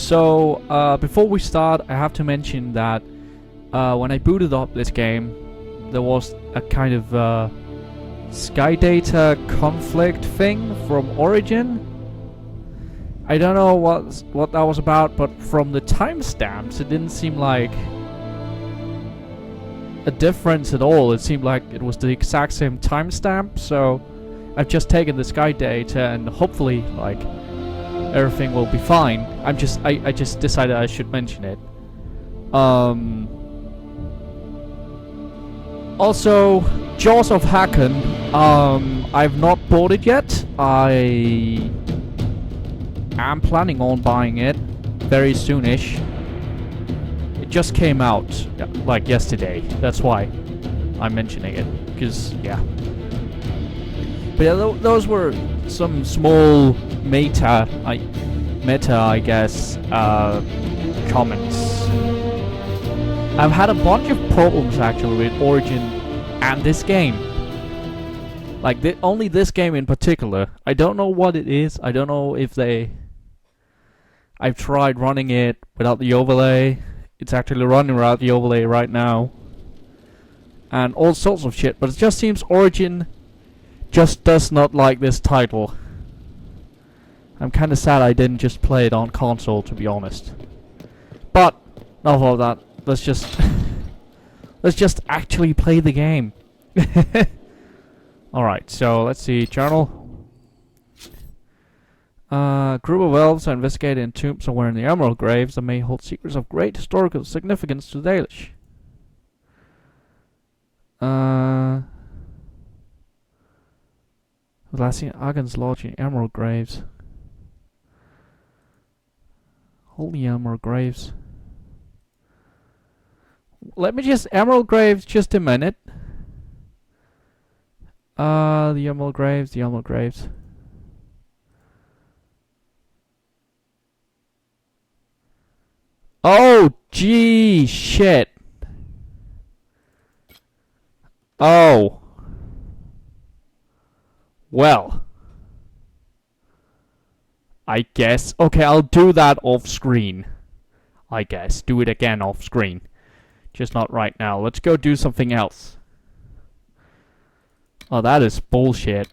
So, before we start, I have to mention that when I booted up this game, there was a kind of skydata conflict thing from Origin. I don't know what that was about, but from the timestamps, it didn't seem like a difference at all. It seemed like it was the exact same timestamp, so I've just taken the skydata and hopefully, like, everything will be fine. I just decided I should mention it. Also, Jaws of Hacken. I've not bought it yet. I am planning on buying it very soonish. It just came out like yesterday. That's why I'm mentioning it. Because yeah. But yeah, those were some small meta, I guess, comments. I've had a bunch of problems actually with Origin and this game. Like only this game in particular. I don't know what it is. I don't know if I've tried running it without the overlay. It's actually running without the overlay right now. And all sorts of shit. But it just seems Origin just does not like this title. I'm kinda sad I didn't just play it on console, to be honest. But enough of that. Let's just actually play the game. Alright, so let's see. Journal. Group of elves are investigating tombs somewhere in the Emerald Graves that may hold secrets of great historical significance to the Dalish. Last seen Agon's Lodge in Emerald Graves. Holy Emerald Graves. Let me just Emerald Graves just a minute. The Emerald Graves, the Emerald Graves. Oh, gee, shit. Oh. Well. I guess. Okay, I'll do that off screen. I guess. Do it again off screen. Just not right now. Let's go do something else. Oh, that is bullshit.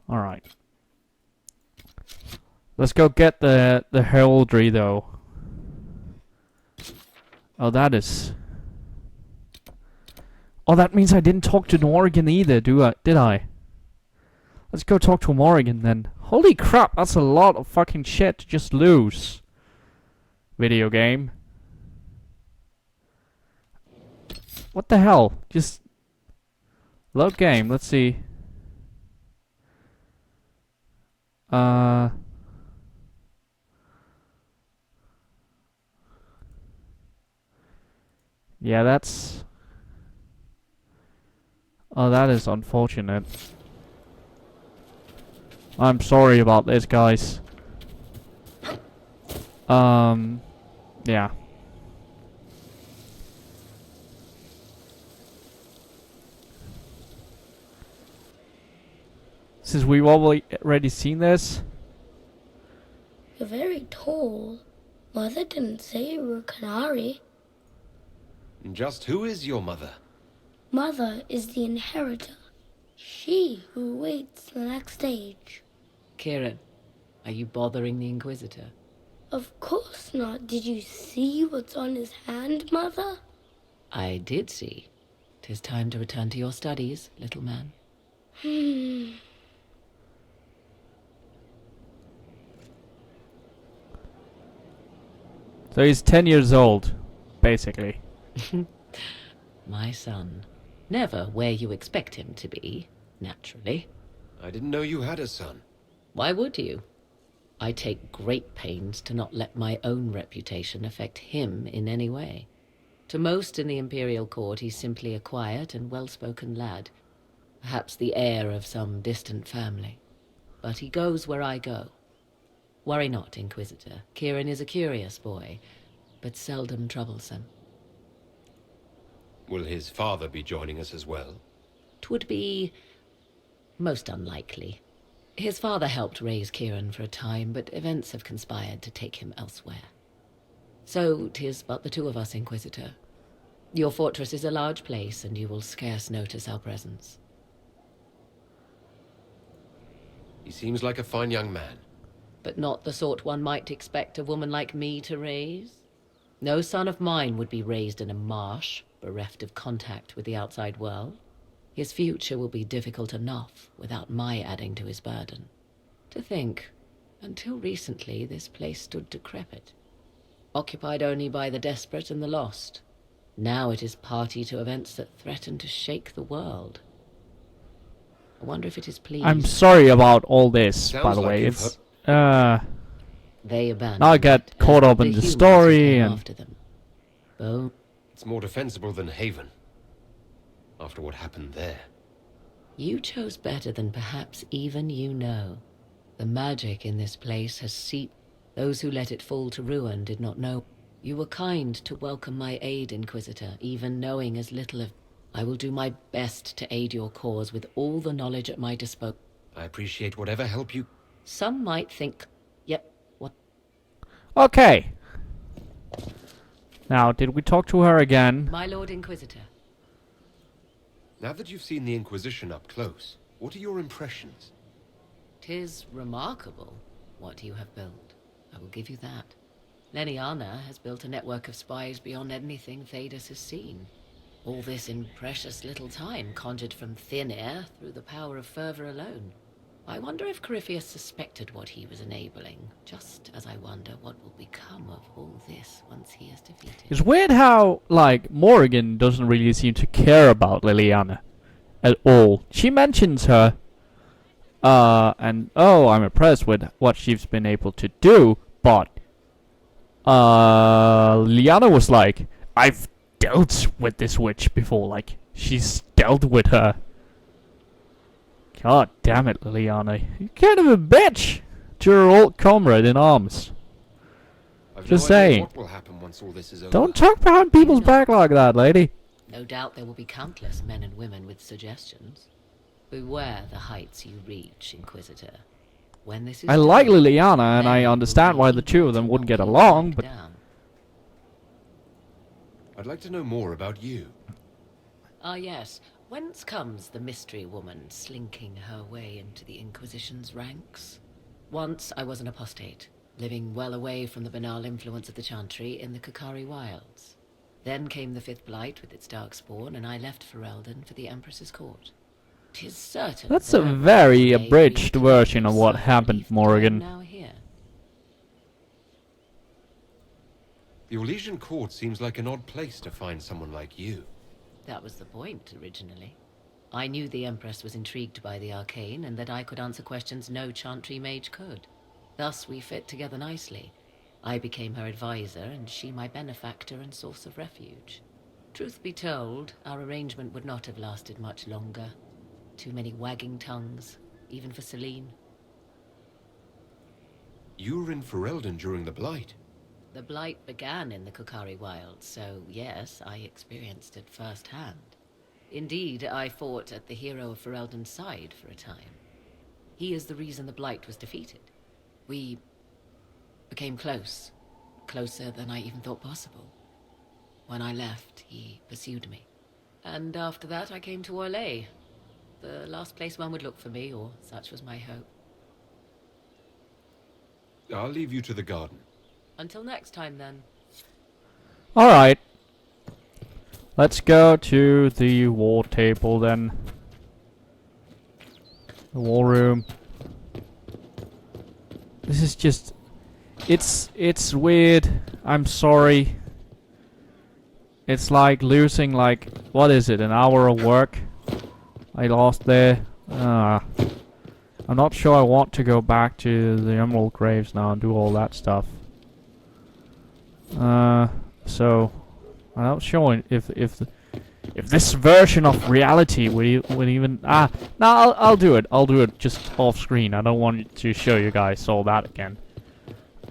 Alright. Let's go get the heraldry, though. Oh, that is... Oh, that means I didn't talk to Nore either, did I? Let's go talk to Nore then. Holy crap, that's a lot of fucking shit to just lose. Video game. What the hell? Just... Load game, let's see. Yeah, that's... Oh, that is unfortunate. I'm sorry about this, guys. Yeah. Since we've already seen this. You're very tall. Mother didn't say you were Canary. Just who is your mother? Mother is the inheritor. She who awaits the next stage. Kieran, are you bothering the Inquisitor? Of course not. Did you see what's on his hand, Mother? I did see. 'Tis time to return to your studies, little man. So he's 10 years old, basically. My son. Never where you expect him to be, naturally. I didn't know you had a son. Why would you? I take great pains to not let my own reputation affect him in any way. To most in the Imperial Court, he's simply a quiet and well-spoken lad. Perhaps the heir of some distant family. But he goes where I go. Worry not, Inquisitor. Kieran is a curious boy, but seldom troublesome. Will his father be joining us as well? 'Twould be most unlikely. His father helped raise Kieran for a time, but events have conspired to take him elsewhere. So 'tis but the two of us, Inquisitor. Your fortress is a large place, and you will scarce notice our presence. He seems like a fine young man. But not the sort one might expect a woman like me to raise. No son of mine would be raised in a marsh, bereft of contact with the outside world. His future will be difficult enough without my adding to his burden. To think, until recently this place stood decrepit, occupied only by the desperate and the lost. Now it is party to events that threaten to shake the world. I wonder if it is pleased. I'm sorry about all this, by Sounds the like way. you've It's They abandoned now I get it, caught and up in the humans story came and after them. Bone. It's more defensible than Haven. After what happened there. You chose better than perhaps even you know. The magic in this place has seeped. Those who let it fall to ruin did not know. You were kind to welcome my aid, Inquisitor, even knowing as little of... I will do my best to aid your cause with all the knowledge at my disposal. I appreciate whatever help you... Some might think... Yep, what... okay. Now, did we talk to her again? My Lord Inquisitor. Now that you've seen the Inquisition up close, what are your impressions? 'Tis remarkable what you have built. I will give you that. Leliana has built a network of spies beyond anything Thedas has seen. All this in precious little time, conjured from thin air through the power of fervor alone. I wonder if Corypheus suspected what he was enabling, just as I wonder what will become of all this once he is defeated. It's weird how, like, Morrigan doesn't really seem to care about Liliana at all. She mentions her, and, oh, I'm impressed with what she's been able to do, but, Liliana was like, I've dealt with this witch before, like, she's dealt with her. God damn it, Liliana. You're kind of a bitch to your old comrade in arms. I've Just no idea saying. what will happen once all this is over. Don't talk behind people's back like that, lady. No doubt there will be countless men and women with suggestions. Beware the heights you reach, Inquisitor. When this is I like done, Liliana, and men I will understand be why the two of them eager wouldn't to get knock you along, back but... down. I'd like to know more about you. Ah, yes. Whence comes the mystery woman slinking her way into the Inquisition's ranks? Once I was an apostate, living well away from the banal influence of the Chantry in the Kukari wilds. Then came the Fifth Blight with its darkspawn, and I left Ferelden for the Empress's court. 'Tis certain That's that a her very made me abridged to version of what serve happened, beneath the throne Morrigan. now here. The Orlesian court seems like an odd place to find someone like you. That was the point, originally. I knew the Empress was intrigued by the arcane, and that I could answer questions no Chantry mage could. Thus we fit together nicely. I became her advisor, and she my benefactor and source of refuge. Truth be told, our arrangement would not have lasted much longer. Too many wagging tongues, even for Celine. You were in Ferelden during the Blight. The Blight began in the Kukari Wilds, so yes, I experienced it firsthand. Indeed, I fought at the hero of Ferelden's side for a time. He is the reason the Blight was defeated. We became close, closer than I even thought possible. When I left, he pursued me. And after that, I came to Orlais. The last place one would look for me, or such was my hope. I'll leave you to the garden. Until next time, then. Alright. Let's go to the war table then. The war room. This is just... It's weird. I'm sorry. It's like losing, like, what is it, an hour of work I lost there. I'm not sure I want to go back to the Emerald Graves now and do all that stuff. So I'm not sure if this version of reality would even no, I'll do it. I'll do it just off screen. I don't want to show you guys all that again.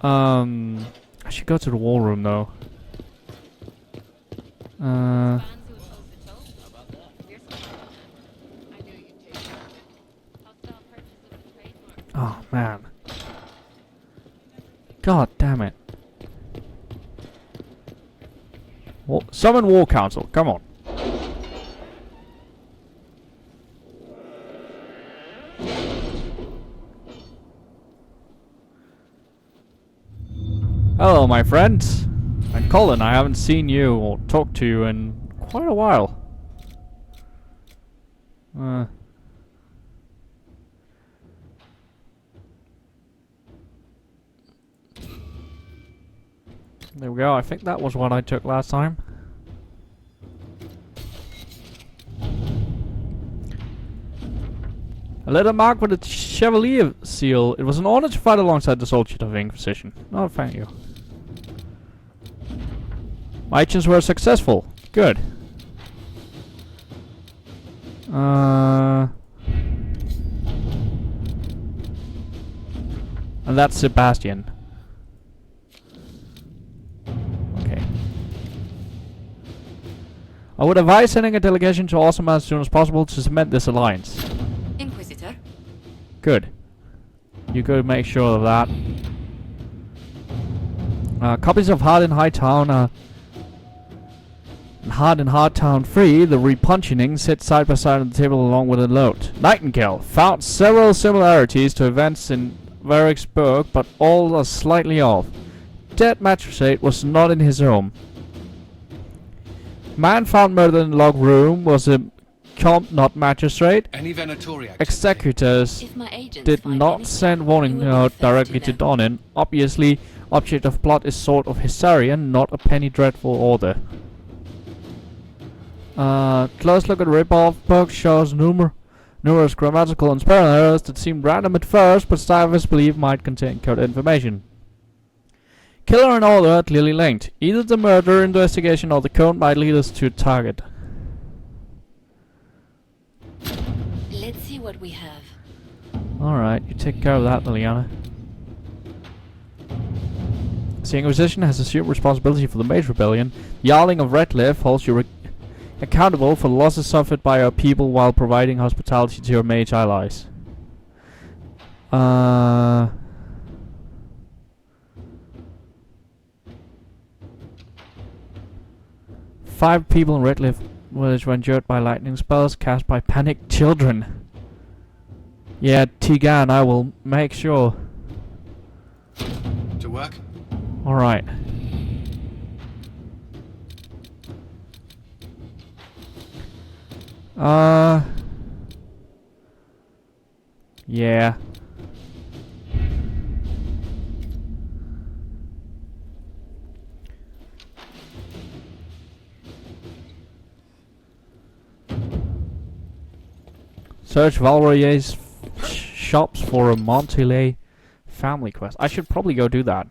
I should go to the war room though. Oh, man. God damn it. Summon War Council. Come on. Hello, my friends. And Colin, I haven't seen you or talked to you in quite a while. There we go. I think that was what I took last time. A letter marked with a Chevalier seal. It was an honor to fight alongside the soldiers of the Inquisition. Oh, thank you. My actions were successful. Good. And that's Sebastian. Okay. I would advise sending a delegation to Osama as soon as possible to cement this alliance. Inquisitor. Good. You go make sure of that. Copies of Hard in High Town Hard in Hard Town 3, the repunching, sit side by side on the table along with a note. Nightingale found several similarities to events in Varicksburg, but all are slightly off. Dead magistrate was not in his home. Man found murdered in the log room was a comp, not magistrate. Any Venatori activity? Executors If my agents did find not anything, send warning you will be note first directly to know. Donin. Obviously, object of plot is sort of hysteria, not a penny dreadful order. Close look at rip-off book shows numerous grammatical and spelling errors that seem random at first, but divers believe might contain code information. Killer and order are clearly linked. Either the murder investigation or the code might lead us to a target. Let's see what we have. Alright, you take care of that, Liliana. The Inquisition has assumed responsibility for the Mage Rebellion. The Jarling of Redcliffe holds you accountable for the losses suffered by our people while providing hospitality to your mage allies. 5 people in Redcliffe village were injured by lightning spells cast by panicked children. Yeah, Tegan, I will make sure. To work? Alright. Yeah. Search Valrier's shops for a Montelay family quest. I should probably go do that.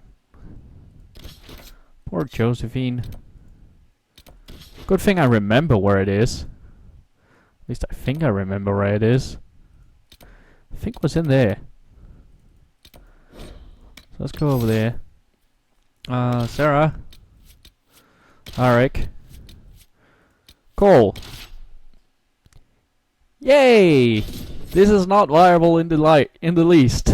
Poor Josephine. Good thing I remember where it is. At least I think I remember where it is. I think it was in there. So let's go over there. Sarah. Arik. Cole. Yay! This is not viable in the least.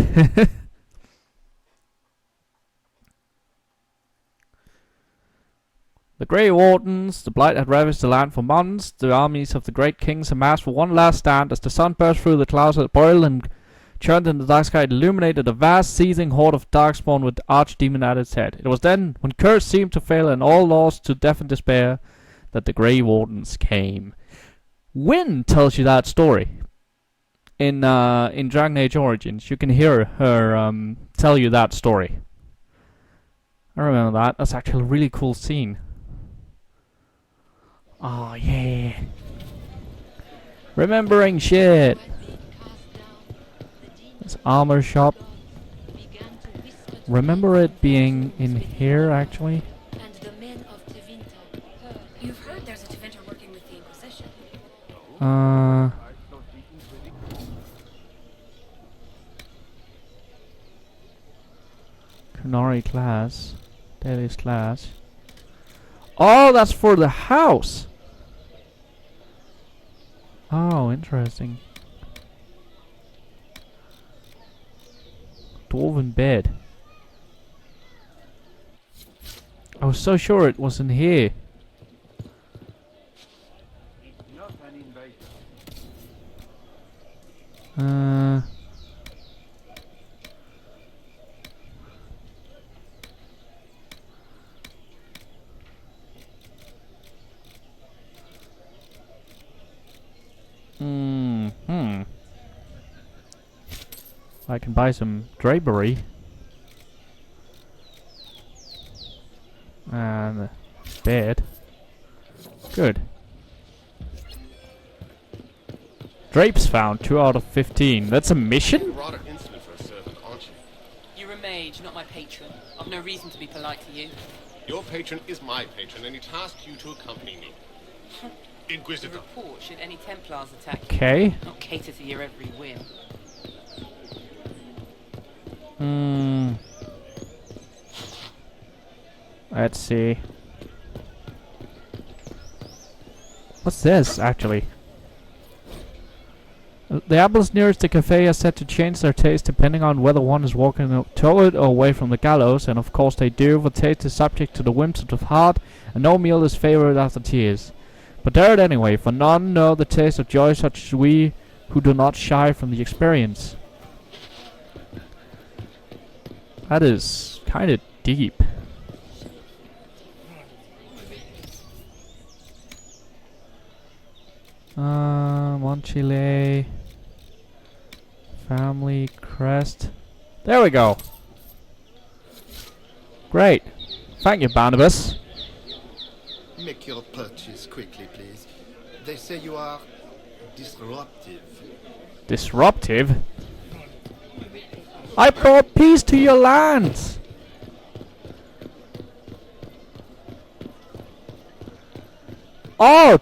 The Grey Wardens, the Blight had ravaged the land for months. The armies of the Great Kings amassed for one last stand as the sun burst through the clouds that boiled and churned in the dark sky. It illuminated a vast, seething horde of darkspawn with the archdemon at its head. It was then, when courage seemed to fail and all lost to death and despair, that the Grey Wardens came. Wynne tells you that story in Dragon Age Origins. You can hear her tell you that story. I remember that. That's actually a really cool scene. Oh yeah. Remembering shit. This armor shop. Remember it being in here actually? And the men of Tevinter. You've heard there's a Tevinter working with the Inquisition. Nore class. Daily's class. Oh, that's for the house! Oh, interesting. dwarven bed. I was so sure it was in here. Not an invasion. I can buy some drapery. And a bed. Good. Drapes found, 2 out of 15. That's a mission? Rather insolent for a servant, aren't you? You're a mage, not my patron. I've no reason to be polite to you. Your patron is my patron, and he tasked you to accompany me. To Inquisitor. report should any Templars attack you, Okay. not cater to your every whim. Let's see. What's this, actually? The apples nearest the cafe are said to change their taste depending on whether one is walking toward or away from the gallows, and of course they do, for taste is subject to the whims of the heart, and no meal is favored after tears. But dare it anyway, for none know the taste of joy such as we, who do not shy from the experience. That is kind of deep. Monchile. Family crest. There we go. Great. Thank you, Barnabas. Make your purchase quickly, please. They say you are disruptive. Disruptive? I brought peace to your lands! Oh!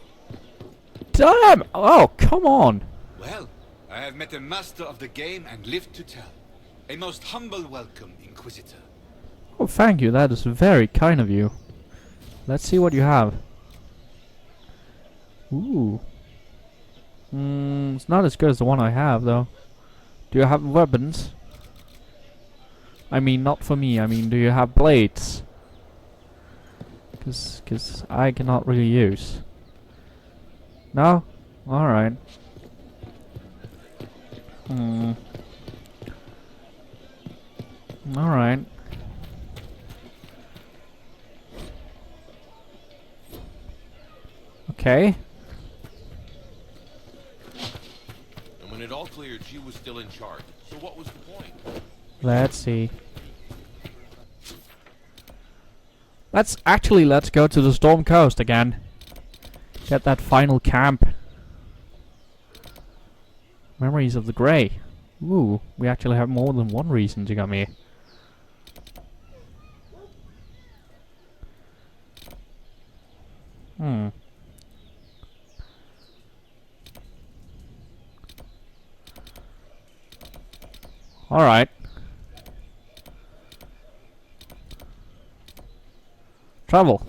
Damn! Oh, come on! Well, I have met a master of the game and lived to tell. A most humble welcome, Inquisitor. Oh, thank you. That is very kind of you. Let's see what you have. Ooh. It's not as good as the one I have, though. Do you have weapons? I mean, not for me. I mean, do you have blades? Cause I cannot really use. No? Alright. Alright. Okay. And when it all cleared, she was still in charge. So what was the point? Let's see. Let's go to the Storm Coast again. Get that final camp. Memories of the Grey. Ooh, we actually have more than one reason to come here. Alright. Travel.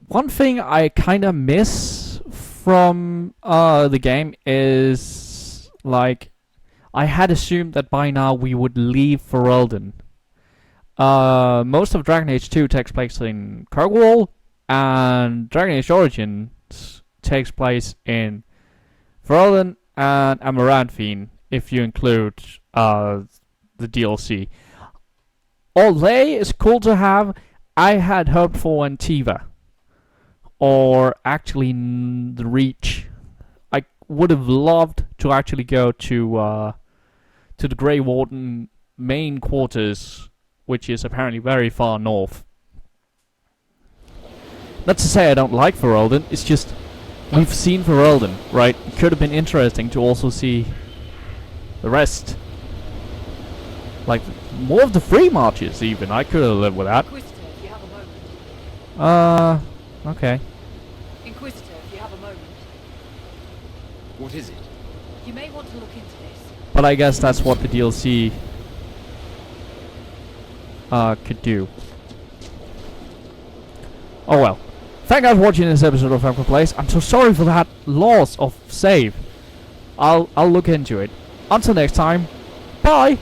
One thing I kinda miss from the game is, like, I had assumed that by now we would leave Ferelden. Most of Dragon Age 2 takes place in Kirkwall, and Dragon Age Origins takes place in Ferelden and Amaranthine, if you include the DLC. Although it's cool to have, I had hoped for Antiva. Or actually the Reach. I would have loved to actually go to the Grey Warden main quarters, which is apparently very far north. Not to say I don't like Ferelden, it's just we've seen Ferelden, right? It could have been interesting to also see the rest. Like, more of the free marches even. I could have lived with that. Inquisitor, if you have a moment. Okay. Inquisitor, if you have a moment. What is it? You may want to look into this. But I guess that's what the DLC could do. Oh well. Thank you guys for watching this episode of Family Plays. I'm so sorry for that loss of save. I'll look into it. Until next time, bye!